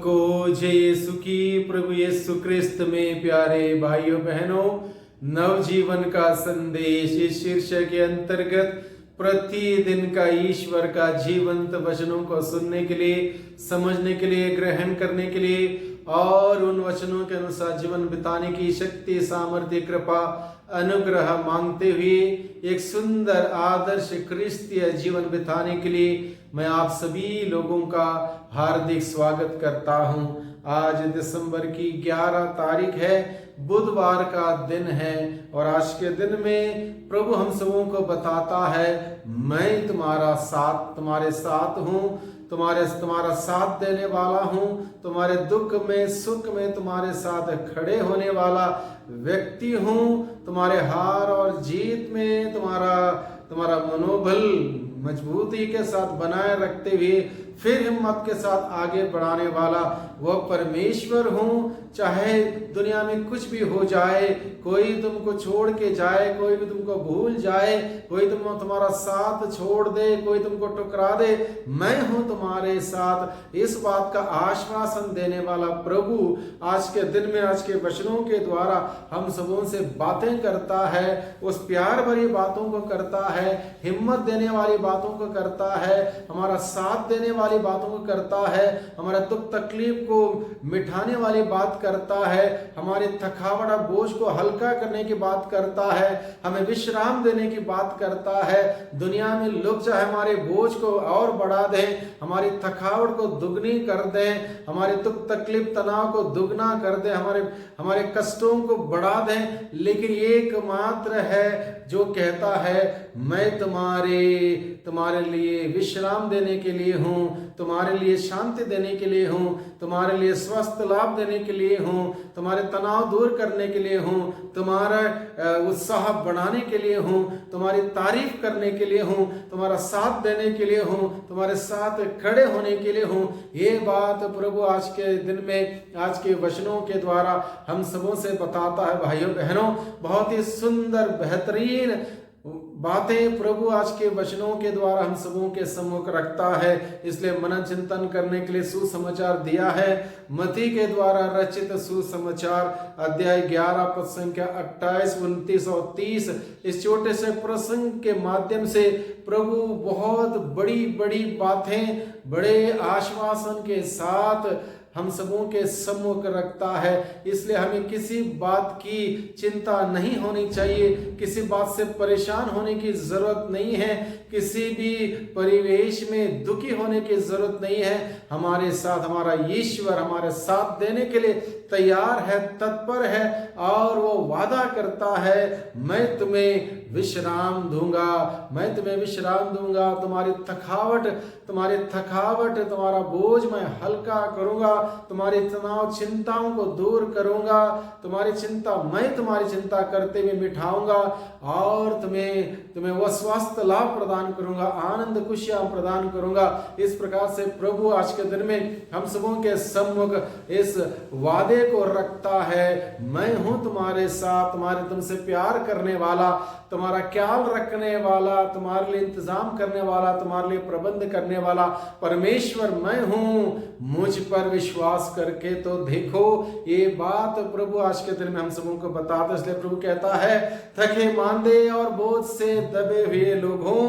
को जय यीशु की। प्रभु यीशु क्रिस्त में प्यारे भाइयों बहनों, नवजीवन का संदेश इस शीर्षक के अंतर्गत प्रतिदिन का ईश्वर का जीवंत वचनों को सुनने के लिए, समझने के लिए, ग्रहण करने के लिए और उन वचनों के अनुसार जीवन बिताने की शक्ति, सामर्थ्य, कृपा, अनुग्रह मांगते हुए एक सुंदर आदर्श क्रिस्तीय जीवन बिताने के लिए मैं आप सभी लोगों का हार्दिक स्वागत करता हूं। आज दिसंबर की 11 तारीख है, बुधवार का दिन है और आज के दिन में प्रभु हम सबों को बताता है, मैं तुम्हारे साथ हूँ, तुम्हारा साथ देने वाला हूँ, तुम्हारे दुख में सुख में तुम्हारे साथ खड़े होने वाला व्यक्ति हूँ, तुम्हारे हार और जीत में तुम्हारा मनोबल मजबूती के साथ बनाए रखते हुए फिर हिम्मत के साथ आगे बढ़ाने वाला वह परमेश्वर हूँ। चाहे दुनिया में कुछ भी हो जाए, कोई तुमको छोड़ के जाए, कोई भी तुमको भूल जाए, कोई तुम्हारा साथ छोड़ दे, कोई तुमको टुकरा दे, मैं हूँ तुम्हारे साथ। इस बात का आश्वासन देने वाला प्रभु आज के दिन में, आज के वचनों के द्वारा हम सबों से बातें करता है, उस प्यार भरी बातों को करता है, हिम्मत देने वाली बातों को करता है, हमारा साथ देने वाली बातों को करता है, हमारा दुख तकलीफ को मिटाने वाली बात करता है, हमारी थकावट और बोझ को हल्का करने की बात करता है, हमें विश्राम देने की बात करता है। दुनिया में लोग चाहे हमारे बोझ को और बढ़ा दें, हमारी थकावट को दुगनी कर दें, हमारे दुख तकलीफ तनाव को दुगना कर दें, हमारे कष्टों को बढ़ा दें, लेकिन एकमात्र है जो कहता है, मैं तुम्हारे लिए विश्राम देने के लिए हूँ, तुम्हारे लिए शांति देने के लिए हूँ, तुम्हारे लिए स्वस्थ लाभ देने के लिए हूँ, तुम्हारे तनाव दूर करने के लिए हूँ, तुम्हारा उत्साह बढ़ाने के लिए हूँ, तुम्हारी तारीफ करने के लिए हूँ, तुम्हारा साथ देने के लिए हूँ, तुम्हारे साथ खड़े होने के लिए हूँ। ये बात प्रभु आज के दिन में, आज के वचनों के द्वारा हम सबों से बताता है। भाइयों बहनों, बहुत ही सुंदर बेहतरीन बातें प्रभु आज के वचनों के द्वारा हम सबों के सम्मुख रखता है। इसलिए मनन चिंतन करने के लिए सुसमाचार दिया है। मती के द्वारा रचित सुसमाचार अध्याय 11 पद संख्या 28, 29 और 30, इस छोटे से प्रसंग के माध्यम से प्रभु बहुत बड़ी बड़ी बातें बड़े आश्वासन के साथ हम सबों के सम्मुख रखता है। इसलिए हमें किसी बात की चिंता नहीं होनी चाहिए, किसी बात से परेशान होने की जरूरत नहीं है, किसी भी परिवेश में दुखी होने की जरूरत नहीं है। हमारे साथ हमारा ईश्वर हमारे साथ देने के लिए तैयार है, तत्पर है और वो वादा करता है, मैं तुम्हें विश्राम दूंगा, मैं तुम्हें विश्राम दूंगा। तुम्हारी थकावट, तुम्हारा बोझ मैं हल्का करूंगा, तुम्हारी तनाव चिंताओं को दूर करूंगा, तुम्हारी चिंता करते हुए मिटाऊंगा और तुम्हें वह स्वस्थ लाभ प्रदान करूंगा, आनंद खुशियां प्रदान करूंगा। इस प्रकार से प्रभु आज के दिन में हम सबों के सम्मुख इस वादे को रखता है, मैं हूं तुम्हारे साथ, तुमसे प्यार करने वाला, तुम्हारा ख्याल रखने वाला, तुम्हारे लिए इंतजाम करने वाला, तुम्हारे लिए प्रबंध करने वाला परमेश्वर मैं हूं। मुझ पर विश्वास करके तो देखो। ये बात प्रभु आज के दिन में हम सबों को बताता है। इसलिए प्रभु कहता है, थके मांदे और बोझ से दबे हुए लोगों,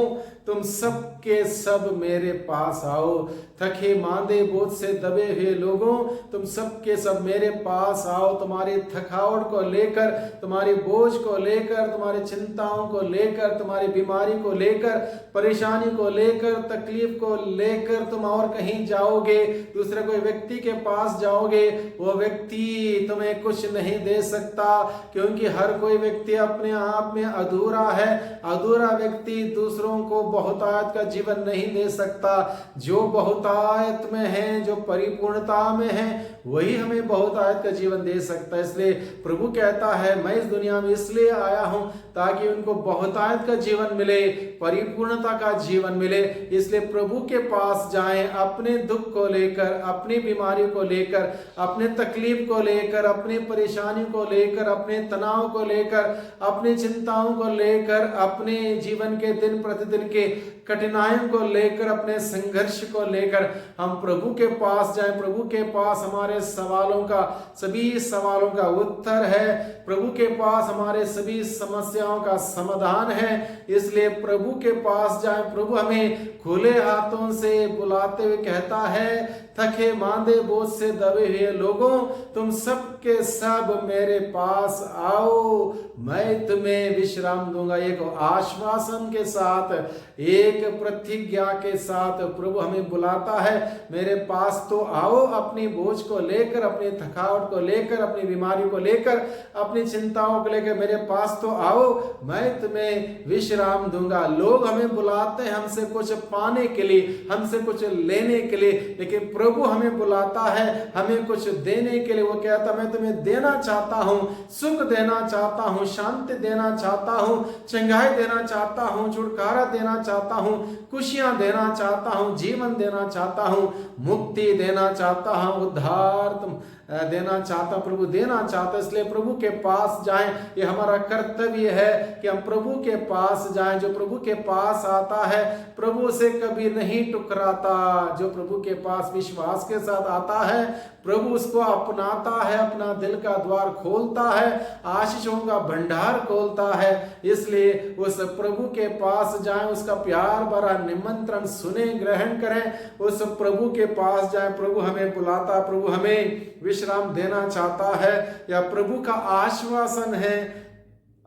तुम सब के सब मेरे पास आओ। थके मांदे बोझ से दबे हुए लोगों, तुम सब के सब मेरे पास आओ। तुम्हारी थकावट को लेकर, तुम्हारी बोझ को लेकर, तुम्हारी चिंताओं को लेकर, तुम्हारी बीमारी को लेकर, परेशानी को लेकर, तकलीफ को लेकर तुम और कहीं जाओगे, दूसरे कोई व्यक्ति के पास जाओगे, वो व्यक्ति तुम्हें कुछ नहीं दे सकता, क्योंकि हर कोई व्यक्ति अपने आप में अधूरा है। अधूरा व्यक्ति दूसरों को बहुतायत का जीवन नहीं दे सकता। जो बहुतायत में है, जो परिपूर्णता में है, वही हमें बहुतायत का जीवन दे सकता है। इसलिए प्रभु कहता है, मैं इस दुनिया में इसलिए आया हूं ताकि उनको बहुतायत का जीवन मिले, परिपूर्णता का जीवन मिले। इसलिए प्रभु के पास जाएं, अपने दुख को लेकर, अपनी बीमारी को लेकर, अपने तकलीफ को लेकर, अपनी परेशानी को लेकर, अपने तनाव को लेकर, अपनी चिंताओं को लेकर, अपने जीवन के दिन प्रतिदिन के कठिनाइयों को लेकर, अपने संघर्ष को लेकर हम प्रभु के पास जाएं। प्रभु के पास हमारे सवालों का, सभी सवालों का उत्तर है। प्रभु के पास हमारे सभी समस्याओं का समाधान है। इसलिए प्रभु के पास जाएं। प्रभु हमें खुले हाथों से बुलाते हुए कहता है, थके मांदे बोझ से दबे हुए लोगों, तुम सब के सब मेरे पास आओ, मैं तुम्हें विश्राम दूंगा। एक आश्वासन के साथ, एक प्रतिज्ञा के साथ प्रभु हमें बुलाता है, मेरे पास तो आओ। अपनी बोझ को लेकर, अपनी थकावट को लेकर, अपनी बीमारी को लेकर, अपनी चिंताओं को लेकर मेरे पास तो आओ, मैं तुम्हें विश्राम दूंगा। लोग हमें बुलाते हैं हमसे कुछ पाने के लिए, हमसे कुछ लेने के लिए, लेकिन प्रभु हमें बुलाता है हमें कुछ देने के लिए। वो कहता, मैं तुम्हें देना चाहता हूं, सुख देना चाहता हूं, शांति देना चाहता हूं, चंगाई देना चाहता हूं, छुटकारा देना चाहता हूं, खुशियां देना चाहता हूं, जीवन देना चाहता हूं, मुक्ति देना चाहता हूं, उद्धार देना चाहता, प्रभु देना चाहता। इसलिए प्रभु के पास जाएं। ये हमारा कर्तव्य है कि हम प्रभु के पास जाएं। जो प्रभु के पास आता है प्रभु से कभी नहीं टुकराता। जो प्रभु के पास विश्वास के साथ आता है प्रभु उसको अपनाता है, अपना दिल का द्वार खोलता है, आशीषों का भंडार खोलता है। इसलिए उस प्रभु के पास जाएं, उसका प्यार भरा निमंत्रण सुने, ग्रहण करें, उस प्रभु के पास जाएं। प्रभु हमें बुलाता, प्रभु हमें विश्राम देना चाहता है, या प्रभु का आश्वासन है।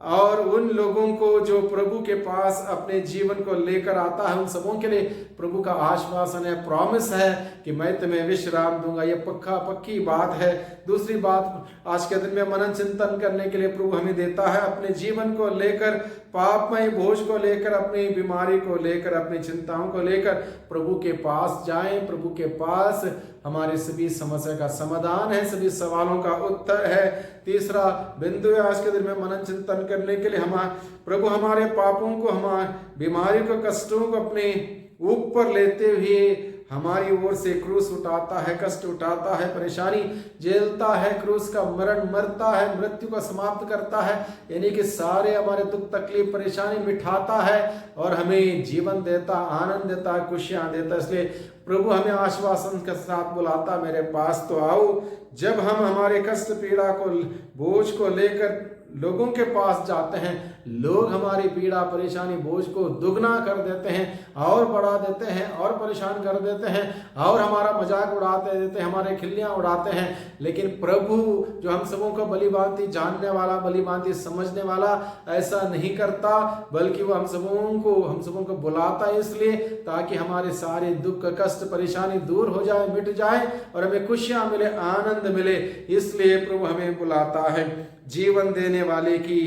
और उन लोगों को जो प्रभु के पास अपने जीवन को लेकर आता है, उन सबों के लिए प्रभु का आश्वासन है, प्रॉमिस है कि मैं तुम्हें विश्राम दूंगा। ये पक्की बात है। दूसरी बात, आज के दिन में मनन चिंतन करने के लिए प्रभु हमें देता है, अपने जीवन को लेकर, पापमय बोझ को लेकर, अपनी बीमारी को लेकर, अपनी चिंताओं को लेकर प्रभु के पास जाएं। प्रभु के पास हमारी सभी समस्या का समाधान है, सभी सवालों का उत्तर है। तीसरा बिंदु है आज के दिन में मनन चिंतन करने के लिए, प्रभु हमारे पापों को, हमारी बीमारी को, कष्टों को अपने ऊपर लेते हुए हमारी ओर से क्रूस उठाता है, कष्ट उठाता है, परेशानी झेलता है, क्रूस का मरण मरता है, मृत्यु को समाप्त करता है, यानी कि सारे हमारे दुख तकलीफ परेशानी मिटाता है और हमें जीवन देता, आनंद देता, खुशियां देता। इसलिए प्रभु हमें आश्वासन के साथ बुलाता, मेरे पास तो आओ। जब हम हमारे कष्ट पीड़ा को, बोझ को लेकर लोगों के पास जाते हैं, लोग हमारी पीड़ा परेशानी बोझ को दुगना कर देते हैं, और बढ़ा देते हैं, और परेशान कर देते हैं, और हमारा मजाक उड़ाते देते हैं, हमारे खिल्लियां उड़ाते हैं। लेकिन प्रभु जो हम सबों को भली भांति जानने वाला, भली भांति समझने वाला, ऐसा नहीं करता, बल्कि वो हम सबों को बुलाता है इसलिए ताकि हमारे सारे दुख कष्ट परेशानी दूर हो जाए, मिट जाए और हमें खुशियां मिले, आनंद मिले। इसलिए प्रभु हमें बुलाता है। जीवन देने वाले की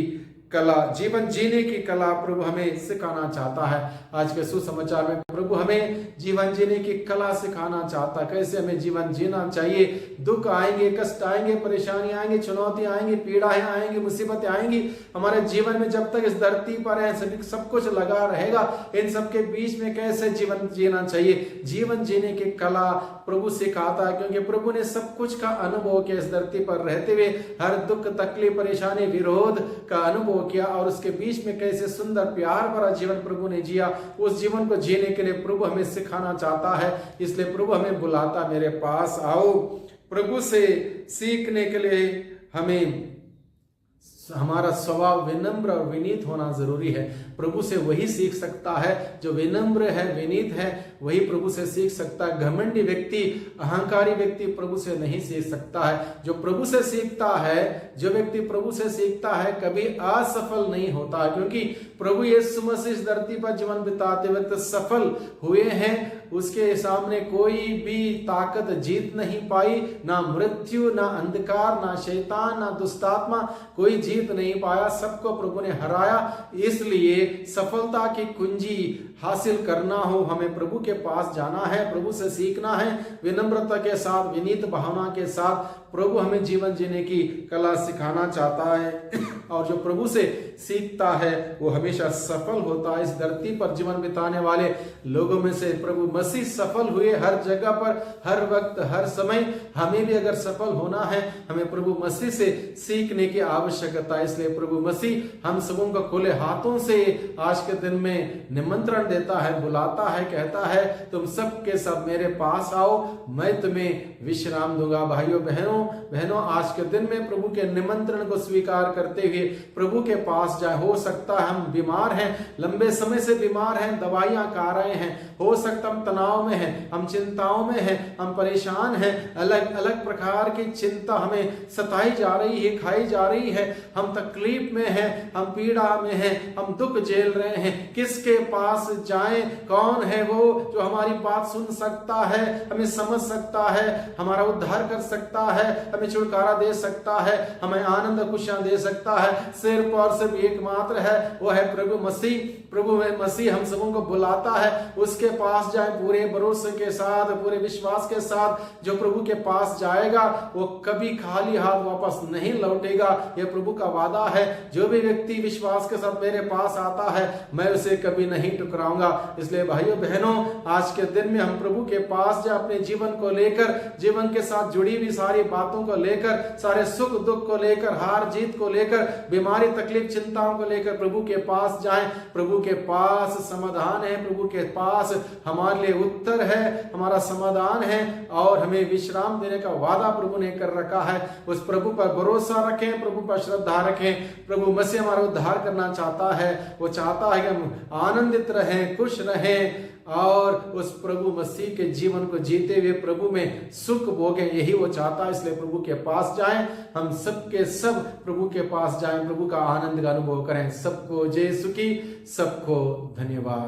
कला, जीवन जीने की कला प्रभु हमें सिखाना चाहता है। आज के सुसमाचार में प्रभु हमें जीवन जीने की कला सिखाना चाहता है, कैसे हमें जीवन जीना चाहिए। दुख आएंगे, कष्ट आएंगे, परेशानी आएंगे, चुनौती आएंगी, पीड़ाएं आएंगी, मुसीबतें आएंगी हमारे जीवन में। जब तक इस धरती पर है सब कुछ लगा रहेगा, इन सब के बीच में कैसे जीवन जीना चाहिए, जीवन जीने की कला प्रभु सिखाता है। क्योंकि प्रभु ने सब कुछ का अनुभव किया, इस धरती पर रहते हुए हर दुख तकलीफ परेशानी विरोध का अनुभव किया, और उसके बीच में कैसे सुंदर प्यार भरा जीवन प्रभु ने जिया। उस जीवन को जीने के लिए प्रभु हमें सिखाना चाहता है। इसलिए प्रभु हमें बुलाता, मेरे पास आओ। प्रभु से सीखने के लिए हमें हमारा स्वभाव विनम्र और विनीत होना जरूरी है। प्रभु से वही सीख सकता है जो विनम्र है, विनीत है, वही प्रभु से सीख सकता है। घमंडी व्यक्ति, अहंकारी व्यक्ति प्रभु से नहीं सीख सकता है। जो प्रभु से सीखता है, जो व्यक्ति प्रभु से सीखता है, कभी असफल नहीं होता, क्योंकि प्रभु यीशु मसीह इस धरती पर जीवन बिताते वक्त सफल हुए हैं। उसके सामने कोई भी ताकत जीत नहीं पाई, ना मृत्यु, ना अंधकार, ना शैतान, ना दुष्टात्मा, कोई जीत नहीं पाया, सबको प्रभु ने हराया। इसलिए सफलता की कुंजी हासिल करना हो, हमें प्रभु के पास जाना है, प्रभु से सीखना है, विनम्रता के साथ, विनीत भावना के साथ। प्रभु हमें जीवन जीने की कला सिखाना चाहता है, और जो प्रभु से सीखता है वो हमेशा सफल होता है। इस धरती पर जीवन बिताने वाले लोगों में से प्रभु मसीह सफल हुए हर जगह पर, हर वक्त, हर समय, हमें भी अगर सफल होना है, हमें प्रभु मसीह से सीखने की आवश्यकता है। इसलिए प्रभु मसीह हम सबों को खुले हाथों से आज के दिन में निमंत्रण देता है, बुलाता है, कहता है तुम सब के सब मेरे पास आओ, मैं तुम्हें विश्राम दूंगा। भाइयों बहनों, आज के दिन में प्रभु के निमंत्रण को स्वीकार करते हुए प्रभु के पास जाए। हो सकता है हम बीमार हैं, लंबे समय से बीमार हैं, दवाइयां खा रहे हैं, हो सकता हम तनाव में हैं, हम चिंताओं में हैं, हम परेशान हैं, अलग अलग प्रकार की चिंता हमें सताई जा रही है, खाई जा रही है, हम तकलीफ में हैं, हम पीड़ा में हैं, हम दुख झेल रहे हैं। किसके पास जाएं? कौन है वो जो हमारी बात सुन सकता है, हमें समझ सकता है, हमारा उद्धार कर सकता है, हमें छुटकारा दे सकता है, हमें आनंद खुशियां दे सकता है? सिर्फ और सिर्फ एकमात्र है, वो है प्रभु मसीह। प्रभु मसीह हम सबों को बुलाता है, उसके पास जाए पूरे भरोसे के साथ, पूरे विश्वास के साथ। जो प्रभु के पास जाएगा वो कभी खाली हाथ वापस नहीं लौटेगा, यह प्रभु का वादा है। जो भी व्यक्ति विश्वास के साथ मेरे पास आता है, मैं उसे कभी नहीं ठुकराऊंगा। इसलिए भाइयों बहनों, आज के दिन में हम प्रभु के पास जाए, अपने जीवन को लेकर, जीवन के साथ जुड़ी हुई सारी बातों को लेकर, सारे सुख दुख को लेकर, हार जीत को लेकर, बीमारी तकलीफ चिंताओं को लेकर प्रभु के पास जाएं। प्रभु के पास समाधान है, प्रभु के पास हमारे लिए उत्तर है, हमारा समाधान है और हमें विश्राम देने का वादा प्रभु ने कर रखा है। उस प्रभु पर भरोसा रखें, प्रभु पर श्रद्धा रखें। प्रभु मसीह हमारा उद्धार करना चाहता है, वो चाहता है कि हम आनंदित रहें, खुश रहें और उस प्रभु मसीह के जीवन को जीते हुए प्रभु में सुख भोगें, यही वो चाहता है। इसलिए प्रभु के पास जाएं, हम सब के सब प्रभु के पास जाएं, प्रभु का आनंद का अनुभव करें। सबको जय सुखी, सबको धन्यवाद।